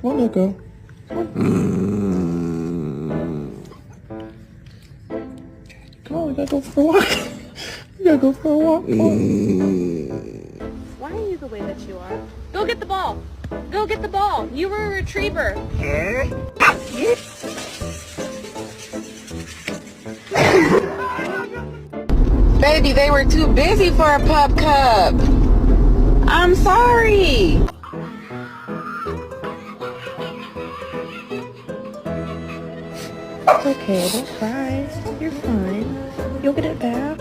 Come on, Nico. Come on, we gotta go for a walk. We gotta go for a walk. Come on. Why are you the way that you are? Go get the ball. Go get the ball. You were a retriever. Baby, they were too busy for a pup cup. I'm sorry. It's okay, don't cry. You're fine. You'll get it back.